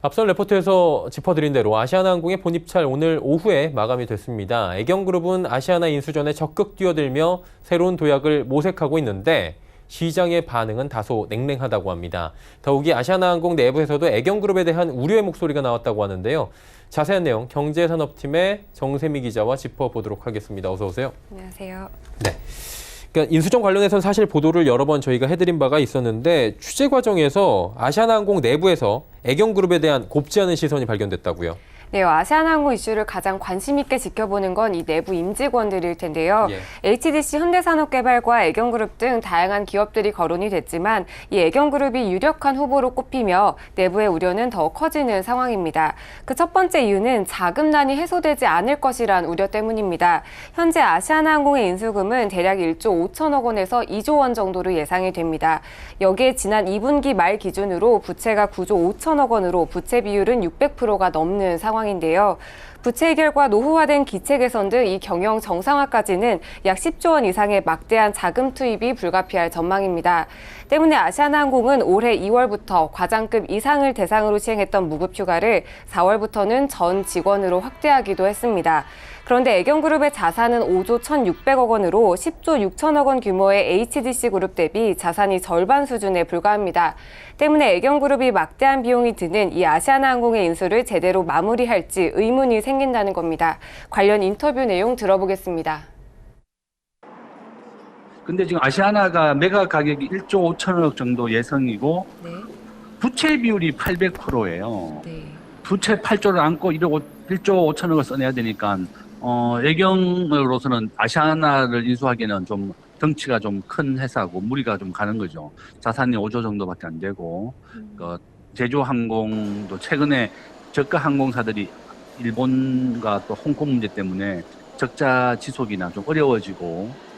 앞선 레포트에서 짚어드린 대로 아시아나항공의 본입찰 오늘 오후에 마감이 됐습니다. 애경그룹은 아시아나 인수전에 적극 뛰어들며 새로운 도약을 모색하고 있는데 시장의 반응은 다소 냉랭하다고 합니다. 더욱이 아시아나항공 내부에서도 애경그룹에 대한 우려의 목소리가 나왔다고 하는데요. 자세한 내용 경제산업팀의 정세미 기자와 짚어보도록 하겠습니다. 어서 오세요. 안녕하세요. 네. 그러니까 인수전 관련해서는 사실 보도를 여러 번 저희가 해드린 바가 있었는데 취재 과정에서 아시아나항공 내부에서 애경그룹에 대한 곱지 않은 시선이 발견됐다고요. 네, 아시아나항공 이슈를 가장 관심 있게 지켜보는 건 이 내부 임직원들일 텐데요. HDC 현대산업개발과 애경그룹 등 다양한 기업들이 거론이 됐지만 이 애경그룹이 유력한 후보로 꼽히며 내부의 우려는 더 커지는 상황입니다. 그 첫 번째 이유는 자금난이 해소되지 않을 것이란 우려 때문입니다. 현재 아시아나항공의 인수금은 대략 1조 5천억 원에서 2조 원 정도로 예상이 됩니다. 여기에 지난 2분기 말 기준으로 부채가 9조 5천억 원으로 부채 비율은 600%가 넘는 상황인데요. 부채 해결과 노후화된 기체 개선 등 이 경영 정상화까지는 약 10조 원 이상의 막대한 자금 투입이 불가피할 전망입니다. 때문에 아시아나항공은 올해 2월부터 과장급 이상을 대상으로 시행했던 무급휴가를 4월부터는 전 직원으로 확대하기도 했습니다. 그런데 애경그룹의 자산은 5조 1,600억 원으로 10조 6천억 원 규모의 HDC 그룹 대비 자산이 절반 수준에 불과합니다. 때문에 애경그룹이 막대한 비용이 드는 이 아시아나항공의 인수를 제대로 마무리할지 의문이 생긴다는 겁니다. 관련 인터뷰 내용 들어보겠습니다. 근데 지금 아시아나가 매각 가격이 1조 5천억 정도 예상이고 네. 부채 비율이 800%예요. 네. 부채 8조를 안고 1조 5천억을 써내야 되니까 애경으로서는 아시아나를 인수하기에는 좀 덩치가 좀 큰 회사고 무리가 좀 가는 거죠. 자산이 5조 정도밖에 안 되고 제주항공도 최근에 저가 항공사들이 일본과 또 홍콩 문제 때문에 적자 지속이나 좀 어려워지고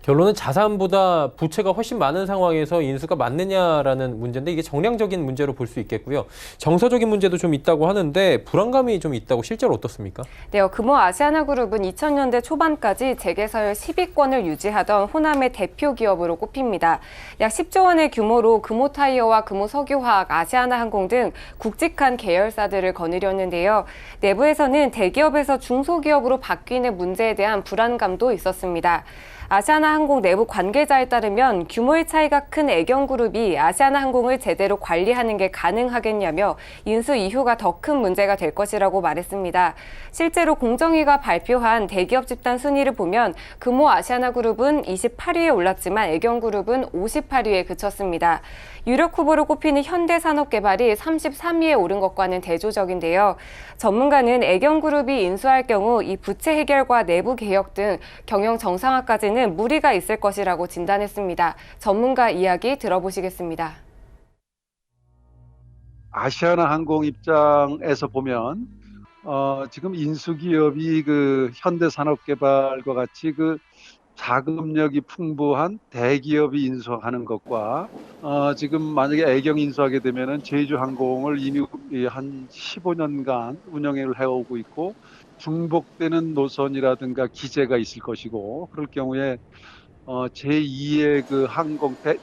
결론은 자산보다 부채가 훨씬 많은 상황에서 인수가 맞느냐라는 문제인데 이게 정량적인 문제로 볼 수 있겠고요. 정서적인 문제도 좀 있다고 하는데 불안감이 좀 있다고 실제로 어떻습니까? 네, 금호 아시아나그룹은 2000년대 초반까지 재계서열 10위권을 유지하던 호남의 대표 기업으로 꼽힙니다. 약 10조 원의 규모로 금호타이어와 금호석유화학, 아시아나항공 등 굵직한 계열사들을 거느렸는데요. 내부에서는 대기업에서 중소기업으로 바뀌는 문제에 대한 불안감도 있었습니다. 아시아나항공 내부 관계자에 따르면 규모의 차이가 큰 애경그룹이 아시아나항공을 제대로 관리하는 게 가능하겠냐며 인수 이후가 더 큰 문제가 될 것이라고 말했습니다. 실제로 공정위가 발표한 대기업 집단 순위를 보면 금호 아시아나그룹은 28위에 올랐지만 애경그룹은 58위에 그쳤습니다. 유력 후보로 꼽히는 현대산업개발이 33위에 오른 것과는 대조적인데요. 전문가는 애경그룹이 인수할 경우 이 부채 해결과 내부 개혁 등 경영 정상화까지는 무리가 있을 것이라고 진단했습니다. 전문가 이야기 들어보시겠습니다. 아시아나항공 입장에서 보면 지금 인수기업이 그 현대산업개발과 같이 그 자금력이 풍부한 대기업이 인수하는 것과 지금 만약에 애경 인수하게 되면은 제주항공을 이미 한 15년간 운영을 해오고 있고 중복되는 노선이라든가 기재가 있을 것이고 그럴 경우에 제2의 그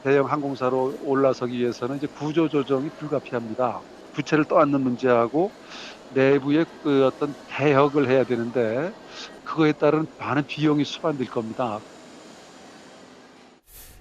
대형 항공사로 올라서기 위해서는 이제 구조 조정이 불가피합니다. 부채를 떠안는 문제하고 내부의 그 어떤 개혁을 해야 되는데 그거에 따른 많은 비용이 수반될 겁니다.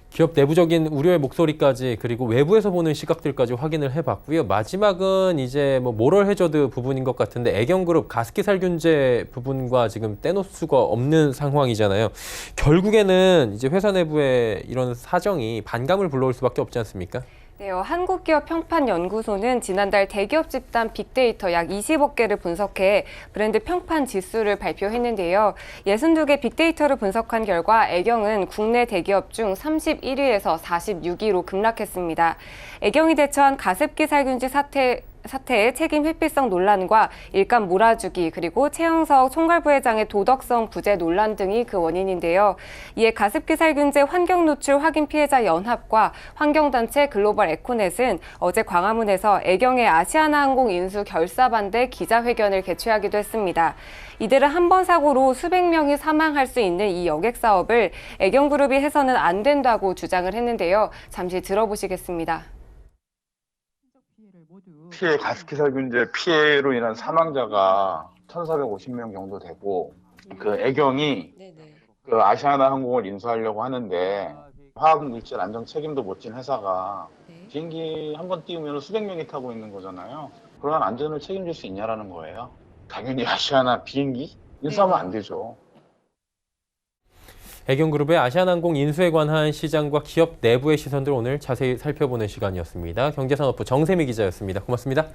기업 내부적인 우려의 목소리까지 그리고 외부에서 보는 시각들까지 확인을 해봤고요. 마지막은 이제 모럴 해저드 부분인 것 같은데 애경그룹 가습기 살균제 부분과 지금 떼놓을 수가 없는 상황이잖아요. 결국에는 이제 회사 내부의 이런 사정이 반감을 불러올 수밖에 없지 않습니까? 네, 한국기업평판연구소는 지난달 대기업 집단 빅데이터 약 20억 개를 분석해 브랜드 평판 지수를 발표했는데요. 62개 빅데이터를 분석한 결과 애경은 국내 대기업 중 31위에서 46위로 급락했습니다. 애경이 대처한 가습기 살균제 사태의 책임 회피성 논란과 일감 몰아주기 그리고 최영석 총괄부회장의 도덕성 부재 논란 등이 그 원인인데요. 이에 가습기 살균제 환경 노출 확인 피해자 연합과 환경단체 글로벌 에코넷은 어제 광화문에서 애경의 아시아나항공 인수 결사 반대 기자회견을 개최하기도 했습니다. 이들은 한 번 사고로 수백 명이 사망할 수 있는 이 여객 사업을 애경그룹이 해서는 안 된다고 주장을 했는데요. 잠시 들어보시겠습니다. 피해를 모두 피해 가습기 살균제 피해로 인한 사망자가 1,450명 정도 되고 그 애경이 그 아시아나 항공을 인수하려고 하는데 화학물질 안전 책임도 못 진 회사가 비행기 한 번 띄우면 수백 명이 타고 있는 거잖아요. 그러한 안전을 책임질 수 있냐라는 거예요. 당연히 아시아나 비행기 인수하면 안 되죠. 애경그룹의 아시아나항공 인수에 관한 시장과 기업 내부의 시선들 오늘 자세히 살펴보는 시간이었습니다. 경제산업부 정세미 기자였습니다. 고맙습니다.